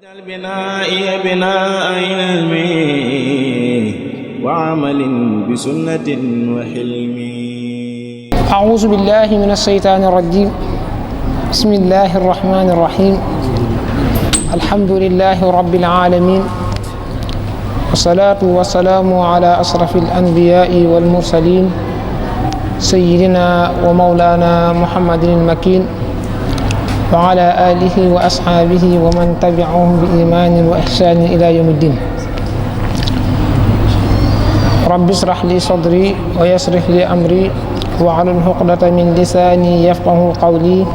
واجعل بنائي بناء علم وعمل بسنة وحلم. أعوذ بالله من الشيطان الرجيم. بسم الله الرحمن الرحيم. الحمد لله رب العالمين، والصلاة والسلام على أشرف الأنبياء والمرسلين سيدنا ومولانا محمد المكين وعلى آله وأصحابه ومن تبعهم بإيمان وإحسان إلى يوم الدين. رب اشرح لي صدري ويسر لي أمري واحلل عقدة من لساني يفقهوا قولي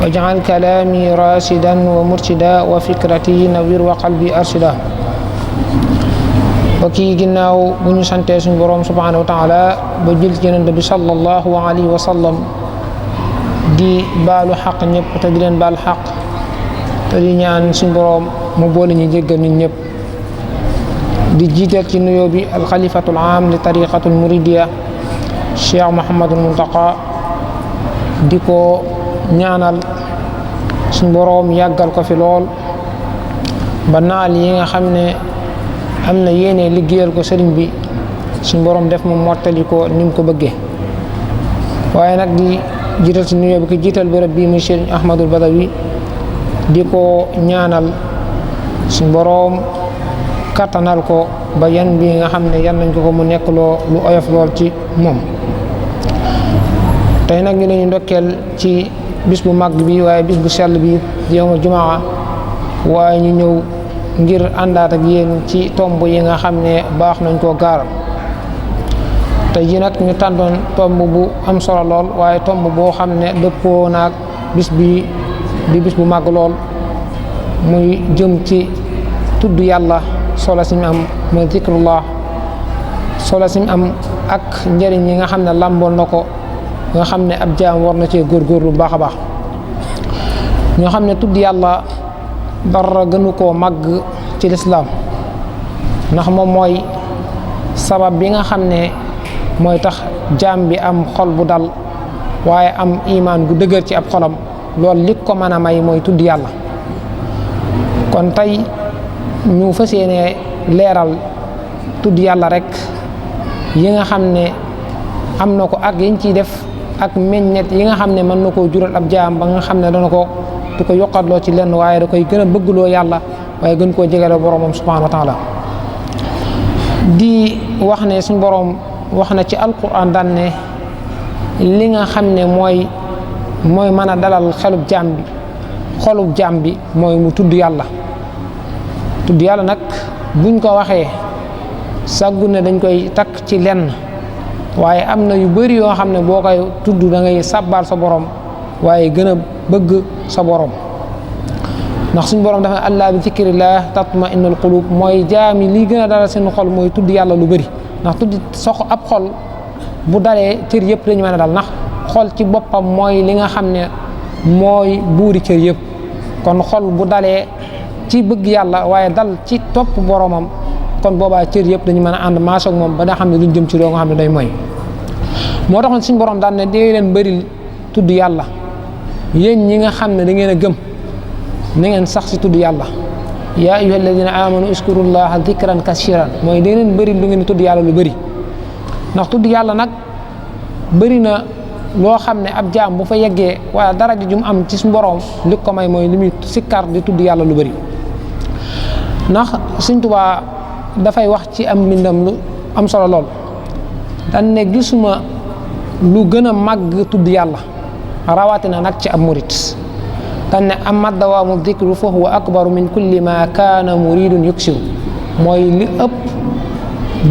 واجعل كلامي راشدا ومرشدا وفكرتي نوير وقلبي أرشدا. Bokki ginnaaw bu ñu santee suñu boroom subhanahu wa taala ba jël ci Yonent bi sallallahu alayhi wa sallam di baalu xaq ñëpp te di leen baal xaq te di ñaan suñu boroom mu boole ñu jéggal ñun ñëpp, di jiital ci nuyoo bi alxalifatul aam li tariqatul muridiya Cheikh Mouhamadul Muntaqa, di ko ñaanal suñu boroom yàggal ko fi lool ba naal yi nga xam ne am na yéene liggéeyal ko sëriñ bi suñu boroom def mu mottali ko ni mu ko bëggee. waaye nag di jiital ci nuyoo bi ko jiital bërëb bii muy Sëriñ Ahmadul Badawi, di ko ñaanal suñu boroom kattanal ko ba yan bi nga xam ne yan nañ ko mu nekk lu oyof lool ci moom. tey nag ñu leen ndokkeel ci bis bu mag bi waaye bis bu sell bi di yawmul jumaa, waaye ñu ñëw ngir àndaat ak yéen ci tomb yi nga xam ne baax nañ koo gaaral. tey ji nag ñu tàndoon tomb bu am solo lool, waaye tomb boo xam ne dëppoo naag bis bi di bis bu màgg lool, muy jëm ci tudd yàlla solo si mu am, muy zikrullah solo si mu am ak njëriñ yi nga xam ne làmboon na ko, nga xam ne ab jaam war na cee góorgóorlu bu baax a baax. ñoo xam ne tudd yàlla dara gënu koo màgg ci lislaam, ndax moom mooy sabab bi nga xam ne mooy tax jaam bi am xol bu dal waaye am imaan gu dëgër ci ab xolam. loolu li ko mën a may mooy tudd yàlla. kon tey ñu fas yéene leeral tudd yàlla rek yi nga xam ne am na ko ak yiñ ciy def ak meññet yi nga xam ne mën na koo jural ab jaam ba nga xam ne dana ko du ko yokkatloo ci lenn, waaye da koy gën a bëggloo yàlla waaye gën koo jegeloo boroomam subhanahu wa taala. di wax ne suñ boroom wax na ci alquran daan ne li nga xam ne mooy mën a dalal xolub jaam bi mooy mu tudd yàlla. tudd yàlla nag buñ ko waxee sàggu ne dañ koy takk ci lenn, waaye am na yu bari yoo xam ne boo koy tudd da ngay sàbbaal sa borom waaye gën a bëgg sa borom. ndax suñ borom dafa allaa bi zikrillah tatma'innul qulub, mooy jaami lii gën a dalal seen xol mooy tudd yàlla lu bari. ndax tudd ab xol bu dalee cër yëpp dañu mën a dal, ndax xol ci boppam mooy li nga xam ne mooy buuri cër yëpp. kon xol bu dalee ci bëgg yàlla waaye dal ci topp boromam, kon boobaa cër yëpp dañu mën a ànd maas ak moom ba nga xam ne duñ jëm ci loo nga xam ne day mooy. moo taxoon suñ borom daan ne dee leen bëri tudd yàlla, yéen ñi nga xam ne da ngeen a gëm na ngeen sax si tudd yàlla. yaa ayyuha alladina amanu uskurullaha dikran kasiran, mooy dee leen bëri lu ngeen tudd yàlla lu bëri. ndax tudd yàlla nag bëri na loo xam ne ab jaam bu fa yeggee wala daraja ju mu am ci suñu borom li ko may mooy li muy sikkar di tudd yàlla lu bëri. ndax Sëñ Tuubaa dafay wax ci am mbindam lu am solo lool, dan ne gisuma lu gën a màgg tudd yàlla rawatina nag ci ab murit. dan ne amma dawaamu dikru fa huwa akbaru min kulli ma kaana muridun yuksiru, mooy li ëpp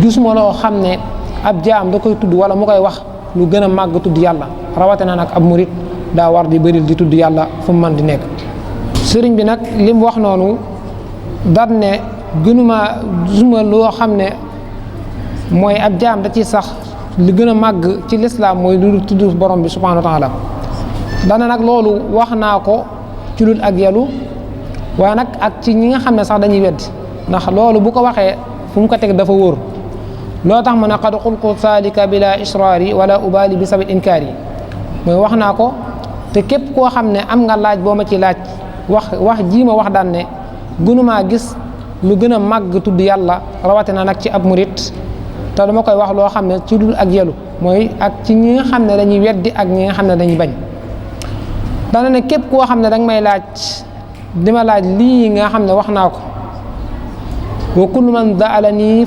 gisuma loo xam ne ab jaam da koy tudd wala mu koy wax lu gën a màgg tudd yàlla, rawatina nag ab murit daa war di bëril di tudd yàlla fu mu mën di nekk. sëriñ bi nag li mu wax noonu dan ne gisuma loo xam ne mooy ab jaam da ci sax li gën a màgg ci lislaam mooy lu tudd borom bi subhanahu wa taala. dana nag loolu wax naa ko ci lul ak yelu, waaye nag ak ci ñi nga xam ne sax dañuy weddi, ndax loolu bu ko waxee fu mu ko teg dafa wóor. loo tax mu ne qad qultu zalika bila israari wala ubali bi sabil inkaari, mooy wax naa ko te képp koo xam ne am nga laaj boo ma ci laaj wax ji ma wax daan ne gënumaa gis lu gën a màgg tudd yàlla rawatina nag ci ab murit te dama koy wax loo xam ne ci dul ak yelu mooy ak ci ñi nga xam ne dañuy weddi ak ñi nga xam ne dañuy bañ. dana ne képp koo xam ne danga may laaj di ma laaj lii nga xam ne wax naa ko wa kullu man da'alani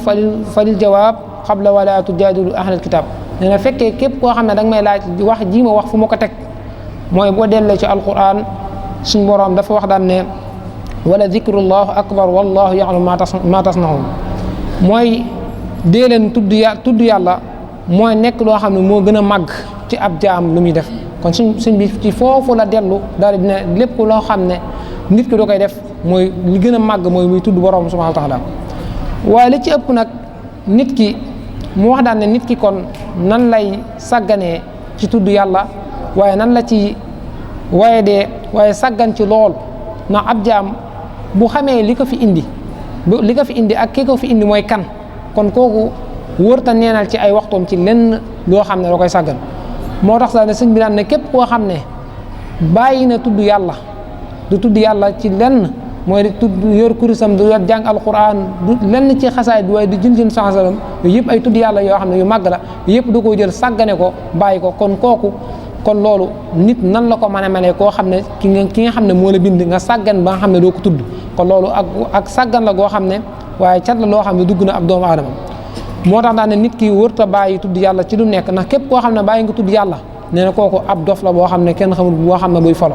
falil jawaab qabla wala tujaadilu ahlal kitaab nee na fekkee képp koo xam ne danga may laaj wax ji ma wax fu ma ko teg mooy boo dellee ci alquran suñ boroom dafa wax daan ne wala zikrullahu akbar wallahu ya'lamu ma tasnaun mooy dee leen tudd yàlla mooy nekk loo xam ne moo gën a màgg ci ab jaam lu muy def kon suñ bi ci foofu la dellu daal dina lépp loo xam ne nit ki da koy def mooy li gën a màgg mooy muy tudd borom subhanahu wa taala waaye li ci ëpp nag nit ki mu wax daan ne nit ki kon nan lay sàgganee ci tudd yàlla waaye nan la ci waaye sàggan ci lool ndax ab jaam bu xamee li ko fi indi ak ki ko fi indi mooy kan kon kooku wërta neenal ci ay waxtoom ci lenn loo xam ne da koy sàggan moo tax sax ne sëñ bi daan ne képp koo xam ne bàyyi na tudd yàlla du tudd yàlla ci lenn mooy di tudd yor kurisam du yor jàng alquran du lenn ci xasaay du waaye du jël sansalam yooyu yëpp ay tudd yàlla yoo xam ne yu màgg la yëpp du ko jël sàggane ko bàyyi ko kon kooku kon loolu nit nan la ko mën a melee koo xam ne ki nga xam ne moo la bind nga sàggan ba nga xam ne doo ko tudd kon loolu ak sàggan la goo xam ne waaye cat la loo xam ne dugg na ab doomu aadama moo tax daal ne nit ki wërta bàyyi tudd yàlla ci lu nekk ndax képp koo xam ne bàyyi nga tudd yàlla nee na kooku ab dof la boo xam ne kenn xamul boo xam ne buy folo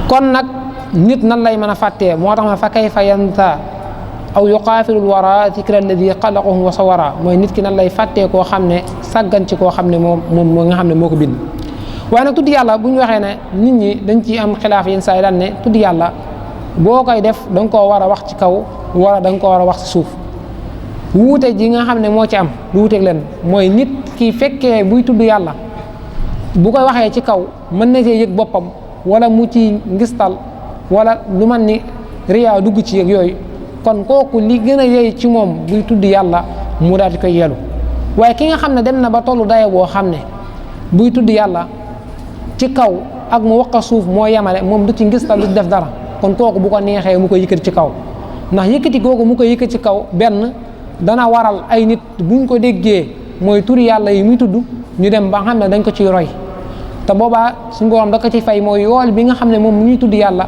kon nag nit nan lay mën a fàttee moo tax ma fa kayfa yansa aw yuqaafilul wara zikra alladi xalaqahum wa sawara mooy nit ki nan lay fàttee koo xam ne sàggan ci koo xam ne moom nga xam ne moo ko bind waaye nag tudd yàlla bu ñu waxee ne nit ñi dañ ci am xilaaf yenn saa yi daan ne tudd yàlla boo koy def da nga koo war a wax ci kaw wala da nga ko war a wax ci suuf wuute ji nga xam ne moo ci am lu wuuteeg leen mooy nit ki fekkee buy tudd yàlla bu koy waxee ci kaw mën na cee yëg boppam wala mu ci ngistal wala lu man ni riyaa dugg ci yëg yooyu kon kooku li gën a yey ci moom buy tudd yàlla mu daal di koy yelu waaye ki nga xam ne dem na ba tollu daye boo xam ne buy tudd yàlla ci kaw ak mu wax ko suuf moo yemale moom du ci ngistal du def dara kon kooku bu ko neexee mu koy yëkkati ci kaw ndax yëkkati googu mu koy yëkkati ci kaw benn dana waral ay nit buñ ko déggee mooy turi yàlla yi muy tudd ñu dem ba xam ne dañ ko ciy roy te boobaa suñu borom da ko ci fay mooy yool bi nga xam ne moom mu ñuy tudd yàlla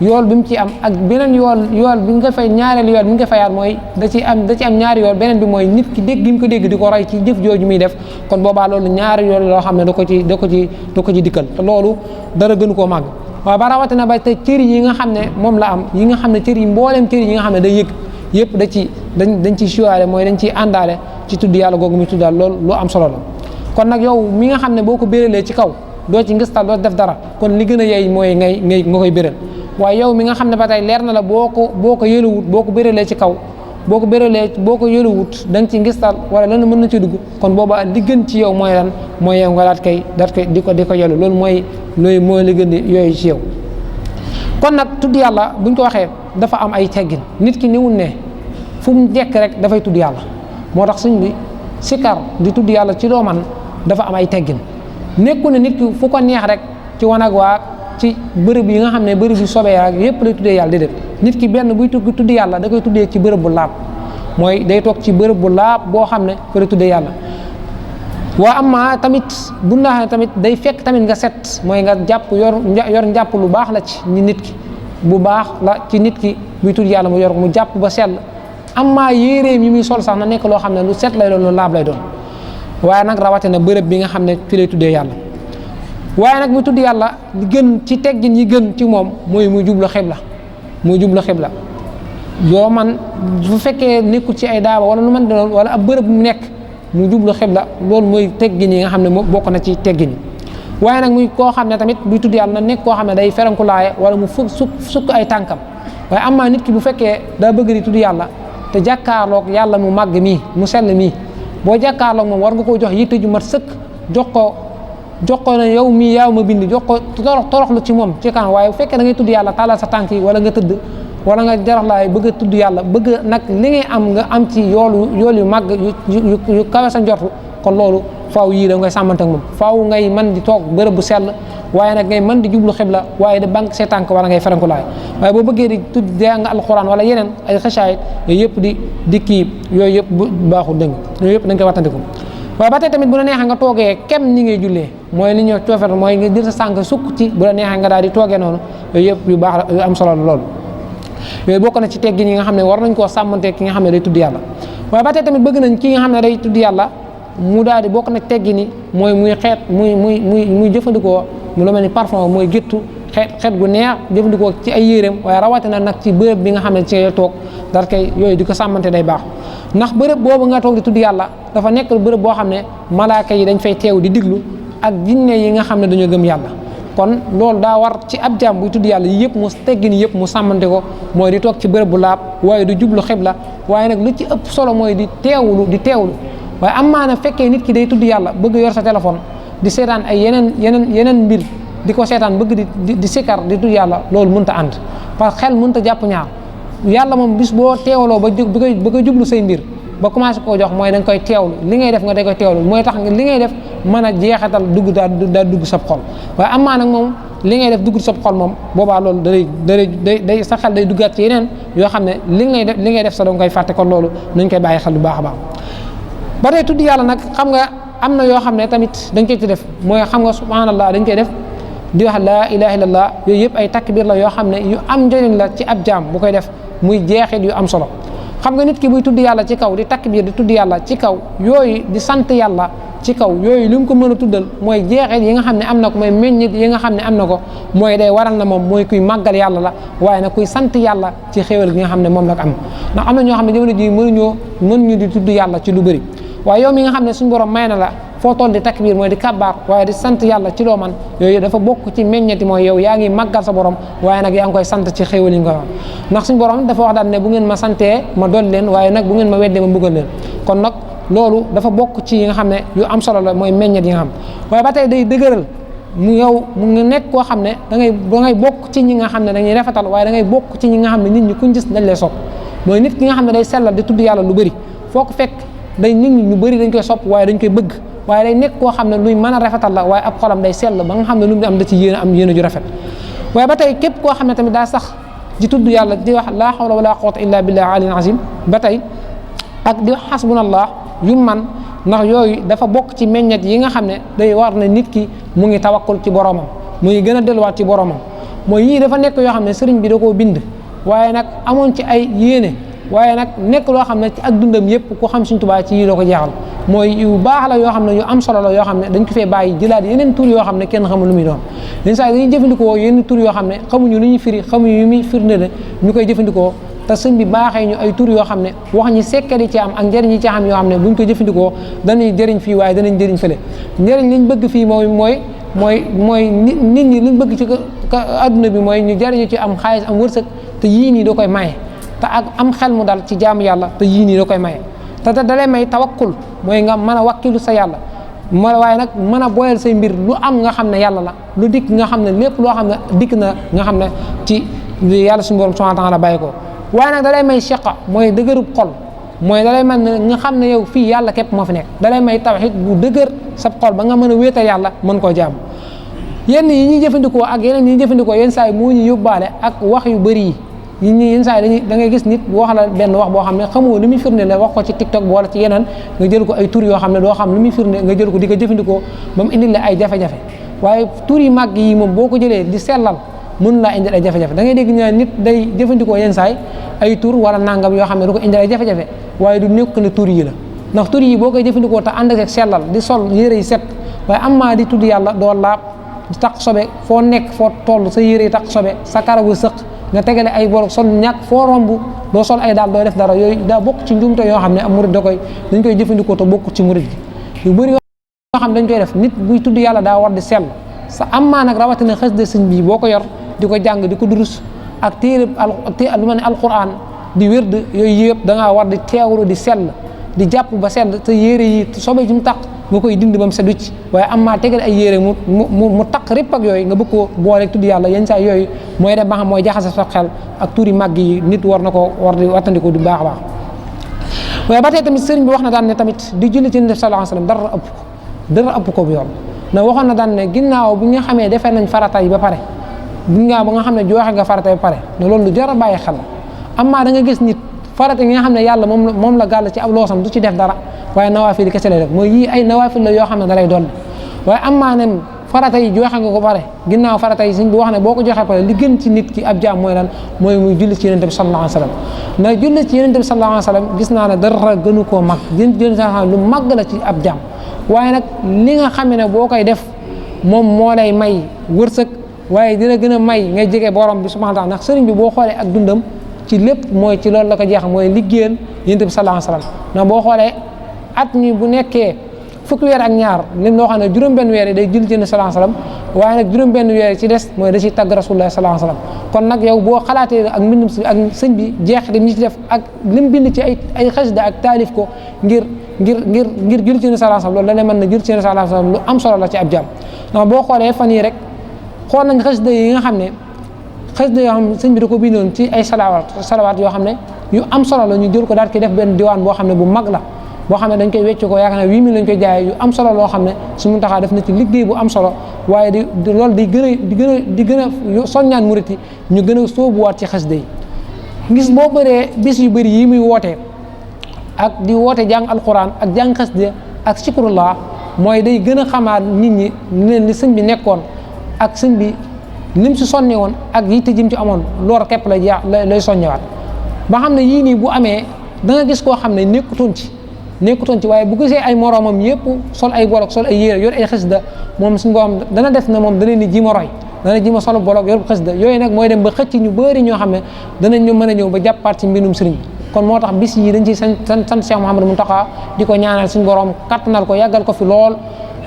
yool bi mu ci am ak beneen yool bi nga fay ñaareelu yool bi nga fayaat mooy da ci am ñaari yool beneen bi mooy nit ki dégg gi mu ko dégg di ko roy ci jëf jooju muy def kon boobaa loolu ñaari yool loo xam ne da ko ci dikkal te loolu dara gënu koo màgg waaye ba rawatina ba te cër yi nga xam ne moom la am yi nga xam ne cër yi mbooleem cër yi nga xam ne day yëg yëpp dañ ciy suwaale mooy dañ ciy àndaale ci tudd yàlla googu muy tuddaal loolu lu am solo la kon nag yow mi nga xam ne boo ko béralee ci kaw doo ci ngistal doo def dara kon li gën a yey mooy nga koy béral waaye yow mi nga xam ne ba tey leer na la boo ko yëluwut boo ko béralee ci kaw boo ko yëluwut da nga ci ngistal wala lan mën na ci dugg kon booba li gën ci yow mooy lan mooy yow nga daat koy di ko yelu loolu mooy li gën yooyu ci yow kon nag tudd yàlla buñ ko waxee dafa am ay teggin nit ki niwul ne fu mu jekk rek dafay tudd yàlla moo tax suñ bi sikar di tudd yàlla ci doo man dafa am ay teggin nekku ne nit ki fu ko neex rek ci wanag waa ci bërëb yi nga xam ne bërëb yu sobee ak yépp lay tuddee yàlla déedéet nit ki benn buy tudd yàlla da koy tuddee ci bërëb bu laab mooy day toog ci bërëb bu laab boo xam ne fa lay tuddee yàlla waa amma tamit bu ñu la tamit day fekk tamit nga set mooy nga jàpp yor njàpp lu baax la ci nit ki bu baax la ci nit ki buy tudd yàlla mu yor mu jàpp ba sell amma yéeréem yi muy sol sax na nekk loo xam ne lu set lay doon lu laab lay doon waaye nag rawatina bërëb bi nga xam ne fi lay tuddee yàlla waaye nag muy tudd yàlla li gën ci teggin yi gën ci moom mooy muy jublu xibla yoo man bu fekkee nekkul ci ay daaba wala lu man doon wala ab bërëb mu nekk mu jublu xibla loolu mooy teggin yi nga xam ne moo bokk na ci teggin yi waaye nag muy koo xam ne tamit buy tudd yàlla na nekk koo xam ne day ferankulaaye wala mu sukk ay tànkam waaye amaa nit ki bu fekkee daa bëgg di tudd yàlla te jàkkaarloog yàlla mu màgg mii mu sell mii boo jàkkaarloog moom war nga koo jox yitte ju mat sëkk jox ko ne yow mii yaa ma bind jox ko toroxlu ci moom ci kanam waaye bu fekkee da ngay tudd yàlla tàllal sa tànk yi wala nga tëdd wala nga jaraxlaay bëgg a tudd yàlla bëgg nag li ngay am nga am ci yool yu màgg yu kawe sa njortu kon loolu faaw yii da ngay sàmmante ak moom faaw ngay man di toog bërëb bu sell waaye nag ngay mën di jublu xibla waaye di banque say tànk wala ngay ferenkulaay waaye boo bëggee di tudd jàng alquran wala yeneen ay xasaayit yooyu yëpp di kii yooyu yëpp bu baaxul dëng yooyu yëpp dañ koy wattandiku waaye ba tey tamit bu la neexee nga toogee kem ni ngay jullee mooy li ñuy coofet mooy nga jël sa sànk sukk ci bu la neexee nga daal di toogee noonu yooyu yëpp yu baax la yu am solo loolu yooyu bokk na ci teggin yi nga xam ne war nañ koo sàmmante ki nga xam ne day tudd yàlla waaye ba tey tamit bëgg nañ ki nga xam ne day tudd yàlla mu daal di bokk na teggin ni mooy muy jëfandikoo mu lu mel ni parfum mooy géttu xeet gu neex jëfandikoo ci ay yéreem waaye rawatina nag ci bërëb bi nga xam ne ci ngay toog dar kay yooyu di ko sàmmante day baax ndax bërëb boobu nga toog di tudd yàlla dafa nekk bërëb boo xam ne malaaka yi dañ fay teew di diglu ak jinne yi nga xam ne dañoo gëm yàlla kon loolu daa war ci ab jaam buy tudd yàlla yi yëpp mu teggin yëpp mu sàmmante ko mooy di toog ci bërëb bu laab waaye du jublu xibla waaye nag lu ci ëpp solo mooy di teewlu waaye am maana fekkee nit ki day tudd yàlla bëgg yor sa téléphone di seetaan ay yeneen mbir di ko seetaan bëgg di sikkar di tudd yàlla loolu mënta ànd parce que xel mënta jàpp ñaar yàlla moom bis boo teewloo ba bëgg a jublu say mbir ba commencé koo jox mooy da nga koy teewlu li ngay def nga da koy teewlu mooy tax li ngay def mën a jeexatal daa dugg sab xol waaye am maa nag moom li ngay def dugg sab xol moom boobaa loolu day sa xel day duggaat ci yeneen yoo xam ne li ngay def sa da nga koy fàtte kon loolu nañ koy bàyyi xel bu baax a baax ba tey tudd yàlla nag xam nga am na yoo xam ne tamit dañ koy ci def mooy xam nga subhanallah dañ koy def di wax laa ilaha illallah yooyu yëpp ay takbir la yoo xam ne yu am njëriñ la ci ab jaam bu koy def muy jeexit yu am solo xam nga nit ki buy tudd yàlla ci kaw di takbir di tudd yàlla ci kaw yooyu di sant yàlla ci kaw yooyu li mu ko mën a tuddal mooy jeexit yi nga xam ne am na ko mooy meññit yi nga xam ne am na ko mooy day waral na moom mooy kuy màggal yàlla la waaye nag kuy sant yàlla ci xéewal gi nga xam ne moom nag am ndax am na ñoo xam ne jamono ji mënuñu di tudd yàlla ci lu bëri waaye yow mi nga xam ne suñu borom may na la foo toll di takbir mooy di kabbaar waaye di sant yàlla ci loo man yooyu dafa bokk ci meññeti mooy yow yaa ngi màggal sa borom waaye nag yaa ngi koy sant ci xéewal yi nga wax ndax suñu borom dafa wax daal ne bu ngeen ma santee ma dolli leen waaye nag bu ngeen ma weddee ma mbugal leen kon nag loolu dafa bokk ci yi nga xam ne yu am solo la mooy meññet yi nga xam waaye ba tey day dëgëral mu yow mu ngi nekk koo xam ne da ngay bokk ci ñi nga xam ne dañuy rafetal waaye da ngay bokk ci ñi nga xam ne nit ñi kuñ gis dañ lay sopp mooy nit ki nga xam ne day sellal di tudd yàlla lu bëri foo ko fekk day nit ñi ñu bëri dañ koy sopp waaye dañ koy bëgg waaye day nekk koo xam ne luy mën a rafetal la waaye ab xolam day sell ba nga xam ne lu mu am da ci yéene ju rafet waaye ba tey képp koo xam ne tamit daa sax di tudd yàlla di wax laa hawla wala quwwata illa billahi aliyil azim ba tey ak di wax hasbunallah yu man ndax yooyu dafa bokk ci meññet yi nga xam ne day war na nit ki mu ngi tawakkul ci boromam mu ngi gën a delluwaat ci boromam mooy yii dafa nekk yoo xam ne sëriñ bi da koo bind waaye nag amoon ci ay yéene waaye nag nekk loo xam ne ci ak dundam yëpp ku xam Sëriñ Tuubaa ci yii doo ko jeexal mooy yu baax la yoo xam ne yu am solo la yoo xam ne dañ ko fee bàyyi jëlaat yeneen tur yoo xam ne kenn xamul lu muy doon yenn saa yi dañuy jëfandikoo yenn tur yoo xam ne xamuñu lu ñuy firi xamuñu yu muy firnde ñu koy jëfandikoo te sëñ bi baaxee ñu ay tur yoo xam ne wax ñi sekkat yi ci am ak njëriñ yi ci am yoo xam ne buñ ko jëfandikoo danañ jëriñ fii waaye danañ jëriñ fële njëriñ liñ bëgg fii mooy nit ñi liñ bëgg ci adduna bi mooy ñu jëriñu ci am xaalis am wërsëg te yii nii da koy maye te ak am xel mu dal ci jaamu yàlla te yii nii da koy maye te dalay may tawakkul mooy nga mën a wakkilu sa yàlla waaye nag mën a boyal say mbir lu am nga xam ne yàlla la lu dikk nga xam ne lépp loo xam ne dikk na nga xam ne ci yàlla suñu borom subhanahu wa ta'ala bàyyi ko waaye nag dalay may shaqa mooy dëgërub xol mooy dalay man nga xam ne yow fii yàlla képp moo fi nekk dalay may tawhid bu dëgër sab xol ba nga mën a wéetal yàlla mën koo jaam yenn yi ñuy jëfandikoo ak yeneen yi ñuy jëfandikoo yenn saa yi moo ñu yóbbaale ak wax yu bëri yi ñi yenn saa yi da ngay gis nit wax la benn wax boo xam ne xamoo lu muy firnde la wax ko ci TikTok bi wala ci yeneen nga jël ko ay tur yoo xam ne doo xam lu muy firnde nga jël ko di ko jëfandikoo ba mu indil la ay jafe-jafe waaye tur yi màgg yi moom boo ko jëlee di sellal mën laa indil ay jafe-jafe da ngay dégg ñu nit day jëfandikoo yenn saay ay tur wala nangam yoo xam ne du ko indil ay jafe-jafe waaye du nekk ne tur yi la ndax tur yi boo koy jëfandikoo te ànd ak sellal di sol yére yi set waaye am maa di tudd yàlla doo laab di taq sobe foo nekk foo toll sa yére yi taq sobe sa karawu sëq nga tegale ay bolog sol ñàkk foo romb doo sol ay daal doo def dara yooyu daa bokk ci njumte yoo xam ne am murid dañ koy jëfandikoo te bokk ci murid gi yu bëri yoo xam ne dañ koy def nit buy tudd yàlla daa war di sell sa am maa nag rawatina xës de sëñ bii boo ko yor di ko jàng di ko durus ak téere lu ma ne alquran di wérd yooyu yëpp da ngaa war di teewlu di sell di jàpp ba sell te yére yi sobe ci mu taq nga koy dindi ba mu seddu ci waaye am maa tegal ay yére mu taq répp ak yooyu nga bëgg koo boole tudd yàlla yenn saa yooyu mooy dem ba xam mooy jaxase sa xel ak tuuri màgg yi nit war na ko war di wattandiko du baax a baax waaye ba tey tamit sëriñ bi wax na daan ne tamit di julli ci Nabi sallallahu alayhi wasallam dara ëpp ko bu yoon na waxoon na daan ne ginnaaw bi nga xamee defee nañ farata yi ba pare ginnaaw ba nga xam ne joxe nga farata yi ba pare ne loolu lu jar a bàyyi xel la amaa da nga gis nit farata yi nga xam ne yàlla moom la gàll ci ab loosam du ci def dara waaye nawaafil yi kese lay def mooy yii ay nawaafil la yoo xam ne da lay dolli waaye amaa ne farata yi joxe nga ko pare ginnaaw farata yi sëñ bi wax ne boo ko joxee pare li gën ci nit ki ab jaam mooy lan mooy muy julli ci yonent bi sallallahu alayhi wa sallam na julli ci yonent bi sallallahu alayhi wa sallam gis naa ne dara gënu koo mag julli lu mag la ci ab jaam waaye nag li nga xam ne boo koy def moom moo lay may wërsëg waaye dina gën a may ngay jege borom bi subhanahu wa taala ndax sëriñ bi boo xoolee ak dundam ci lépp mooy ci loolu la ko jeex mooy liggéeyal yonent bi sallallahu alayhi wa sallam ndax boo xoolee at mi bu nekkee fukki weer ak ñaar lim loo xam ne juróom-benn weer yi day julli ci sallallahu alayhi wa sallam waaye nag juróom-benn weer yi ci des mooy da ciy tagg rasulullah sallallahu alayhi wa sallam kon nag yow boo xalaatee ak mbindum si ak sëñ bi jeex di ñi ci def ak lim bind ci ay xasida ak taalif ko ngir julli ci sallallahu alayhi wa sallam loolu da ne mën na julli ci sallallahu alayhi wa sallam lu am solo la ci ab jàmm ndax boo xoolee fan yii rek xool nañ xasida yi nga xam ne xasida yoo xam ne sëñ bi da ko bindoon ci ay salawaat yoo xam ne yu am solo la ñu jël ko daal ki def benn diwaan boo xam ne bu mag la boo xam ne dañ koy wecc ko yaakaar ne 8000 lañ koy jaayee yu am solo loo xam ne su mu taxaa def na ci liggéey bu am solo waaye loolu di gën a soññaan murit yi ñu gën a sóobuwaat ci xasida yi gis boo bëree bis yu bëri yi muy wootee ak di woote jàng alquran ak jàng xasida ak sikrullah mooy day gën a xamaat nit ñi leen li sëñ bi nekkoon ak sëñ bi lim si sonni woon ak yitte jim ci amoon loor képp lay soññewaat ba xam ne yii nii bu amee da nga gis koo xam ne nekkutoon ci waaye bu gisee ay moroomam yëpp sol ay bolok sol ay yére yor ay xasida moom suñu borom dana def na moom dana ni ji ma roy dana ji ma solo bolok yor xasida yooyu nag mooy dem ba xëcc ñu bëri ñoo xam ne danañ ñu mën a ñëw ba jàppaat ci mbindum sëriñ bi kon moo tax bis yi dañ ciy sant Cheikh Mouhamadou Mountakha di ko ñaanal suñu borom kattanal ko yàggal ko fi lool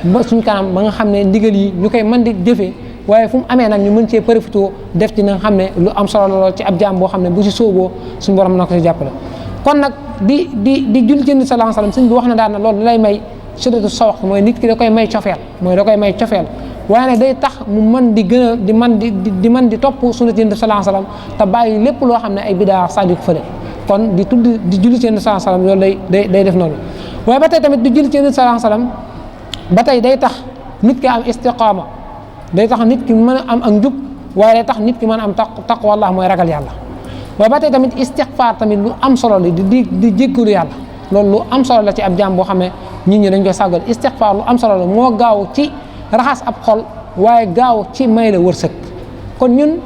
ba suñ kanam ba nga xam ne ndigal yi ñu koy mën di jëfee waaye fu mu amee nag ñu mën cee profité def ci na nga xam ne lu am solo lool ci ab jaam boo xam ne bu si sóoboo suñu borom na ko si jàppale kon nag di julli ci nit sallallahu alayhi wasallam sëñ bi wax na daan na loolu lay may siddatu sawq mooy nit ki da koy may cofeel waaye nag day tax mu mën di gën a di mën di topp sunna ci nit sallallahu alayhi wasallam te bàyyi lépp loo xam ne ay bidaa sadi ko fële kon di julli ci nit sallallahu alayhi wasallam loolu day def noonu waaye ba tey tamit di julli ci nit sallallahu alayhi wasallam ba tey day tax nit ki am istiqaama day tax nit ki mën a am ak njub waaye day tax nit ki mën a am taqwallah mooy ragal yàlla waaye ba tey tamit istighfar tamit lu am solo la di jéggalu yàlla loolu lu am solo la ci ab jaam boo xam ne nit ñi dañ koy sàggal istighfar lu am solo la moo gaaw ci raxas ab xol waaye gaaw ci may la wërsëg kon ñun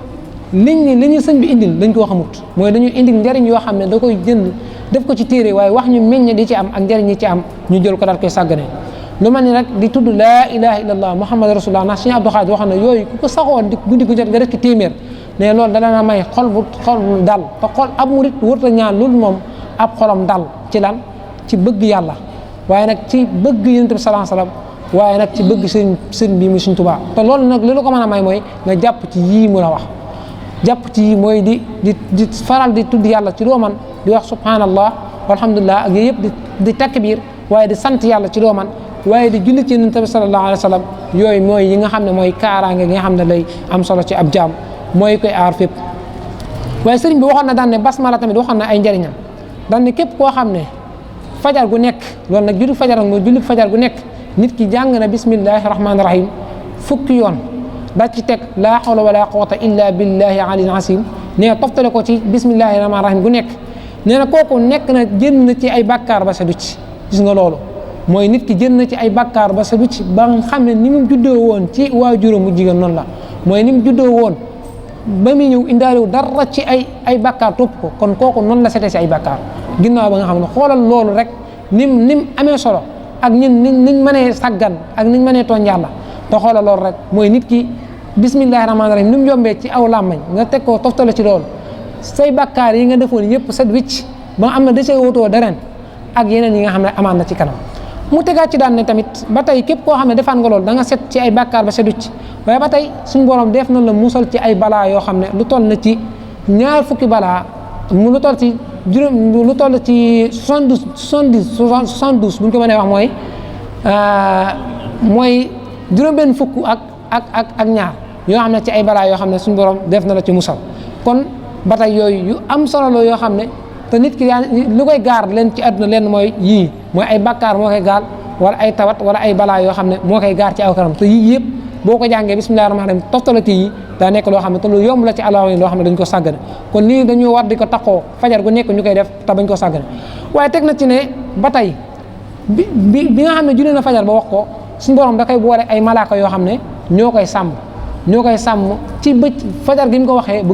li ñu sëñ bi indil dañ koo xamut mooy dañuy indil njariñ yoo xam ne da koy jënd def ko ci téere waaye wax ñu meññ di ci am ak njariñ yi ci am ñu jël ko daal koy sàgganee lu mel ni rek di tudd laa ilaha illallah muhammad rasulullah ndax suñu Abdou Khadir wax na yooyu ku ko saxoon di guddi gu jot nga def ci téeméer ne loolu dana may xol bu dal te xol ab murit wërta ñaan loolu moom ab xolam dal ci lan ci bëgg yàlla waaye nag ci bëgg yonent bi sallallahu alayhi wasallam waaye nag ci bëgg sëriñ bi mu Sëriñ Tuubaa te loolu nag li la ko mën a may mooy nga jàpp ci yii mu la wax jàpp ci yii mooy di faral di tudd yàlla ci loo man di wax subhanallah walhamdulillah ak yooyu yëpp di takbir waaye di sant yàlla ci loo man waaye di julli ci yonent bi sallallahu alayhi wasallam yooyu mooy yi nga xam ne mooy kaaraange gi nga xam ne lay am solo ci ab jaam mooy koy aar fépp waaye sëriñ bi waxoon na daan ne basmala tamit waxoon na ay njëriñam daan ne képp koo xam ne fajar gu nekk loolu nag julli fajar mooy julli fajar gu nekk nit ki jàng na bismillahi rahmaani rahim fukki yoon da ci teg laa hawla wala quwwata illa billahi alil asim nee toftale ko ci bismillahi rahmaani rahim gu nekk nee na kooku nekk na jënd na ci ay bàkkaar ba sa ducc gis nga loolu mooy nit ki jënd na ci ay bàkkaar ba sa ducc ba nga xam ne ni mu juddoo woon ci waajuram mu jigéen noonu la mooy ni mu juddoo woon ba muy ñëw indaalewu dara ci ay bàkkaar topp ko kon kooku noonu la setee si ay bàkkaar ginnaaw ba nga xam ne xoolal loolu rek nim amee solo ak niñ mënee saggan ak niñ mënee tooñ yàlla te xoolal loolu rek mooy nit ki bismillahi rahmaani rahim ni mu yombee ci aw làmmañ nga teg ko toftale ci loolu say bàkkaar yi nga defoon yëpp set wicc ba am na da cee wutoo daren ak yeneen yi nga xam ne amaan na ci kanam mu tegaat ci daan ne tamit ba tey képp koo xam ne defaan nga loolu da nga set ci ay bàkkaar ba set wicc waaye ba tey suñu borom def na la musal ci ay balaa yoo xam ne lu toll na ci ñaar fukki balaa mu lu toll ci juróom lu toll ci 72 bu ñu ko mënee wax mooy juróom-benn fukk ak ñaar yoo xam ne ci ay balaa yoo xam ne suñu borom def na la ci musal kon ba tey yooyu yu am solo la yoo xam ne te nit ki lu koy gaar leen ci àdduna leen mooy yii mooy ay bàkkaar moo koy gaal wala ay tawat wala ay balaa yoo xam ne moo koy gaar ci aw karam te yii yëpp boo ko jàngee bismillaahi rahmaani rahiim toftalati yi daa nekk loo xam ne te lu yomb la ci àlla loo xam ne dañ ko sàggane kon lii dañu war di ko taxoo fajar gu nekk ñu koy def te bañ ko sàggane waaye teg na ci ne ba tey bi nga xam ne julli na fajar ba wax ko suñu borom da koy boole ay malaaka yoo xam ne ñoo koy sàmm ci fajar gi mu ko waxee ba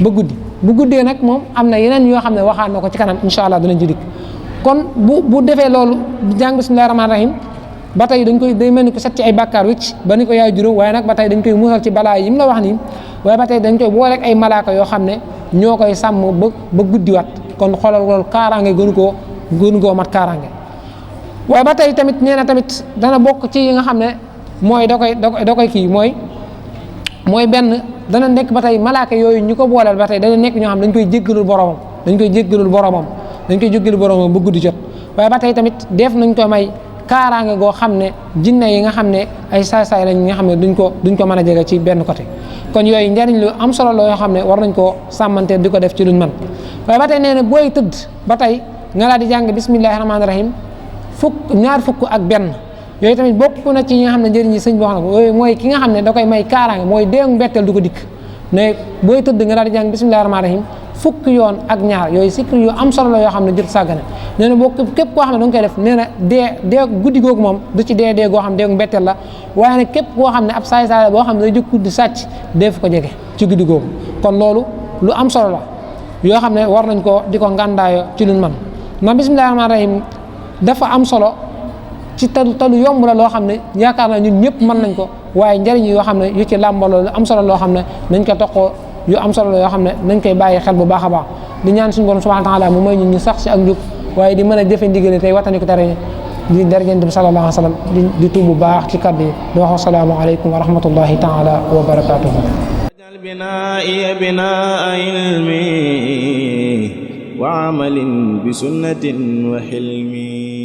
guddi bu guddee nag moom am na yeneen yoo xam ne waxaat na ko ci kanam incha allah danañ ci dikk kon bu defee loolu jàng bismillaahi rahmaani rahiim ba tey dañ koy day mel ni ko set ci ay bàkkaar wicc ba ni ko yaay juróom waaye nag ba tey dañ koy musal ci balaa yi mu la wax nii waaye ba tey dañ koy booleeg ay malaaka yoo xam ne ñoo koy sàmm ba guddiwaat kon xoolal loolu kaaraange gënu koo mat kaaraange waaye ba tey tamit nee na tamit dana bokk ci yi nga xam ne mooy da koy kii mooy benn dana nekk ba tey malaaka yooyu ñu ko booleel ba tey dana nekk ñoo xam dañ koy jéggalul boromam ba guddi jot waaye ba tey tamit def nañ ko may kaaraange goo xam ne jinne yi nga xam ne ay saay-saay lañ nga xam ne duñ ko mën a jege ci benn côté kon yooyu njariñ lu am solo la yoo xam ne war nañ koo sàmmante di ko def ci luñ mën waaye ba tey nee na booy tëdd ba tey nga laa di jàng bismillahi rahmaani rahim ñaar fukk ak benn yooyu tamit bokk na ci ñi nga xam ne njëriñ yi sëñ bi wax na ko yooyu mooy ki nga xam ne da koy may kaaraange mooy déegu mbetteel du ko dikk ne booy tëdd nga daal di jàng bismillahi rahmaani rahim fukk yoon ak ñaar yooyu sikri yu am solo la yoo xam ne jot sàggane nee na boo képp koo xam ne da nga koy def nee na dee guddi googu moom du ci dee goo xam ne déegu mbetteel la waaye nag képp koo xam ne ab saay-saay boo xam ne day jóg di sàcc dee fu ko jege ci guddi googu kon loolu lu am solo la yoo xam ne war nañ ko di ko ngàndaayoo ci luñ mën ndax bismillahi rahmaani rahim dafa am solo ci talu yomb la loo xam ne yaakaar naa ñun ñëpp mën nañ ko waaye njëriñ yoo xam ne yu ci làmbaloo lu am solo loo xam ne nañ ko toqoo yu am solo la yoo xam ne nañ koy bàyyi xel bu baax a baax di ñaan suñu borom subhanahu wa taala mu may ñun ñu sax si ak njub waaye di mën a jëfe ndigal tey watani ko tere di darajent bi sallallahu alayhi wa sallam di tuub bu baax ci kàddu yi di wax assalaamu aleykum wa rahmatullahi taala wa barakatuhu بنائي بناء علمي وعمل بسنة وحلمي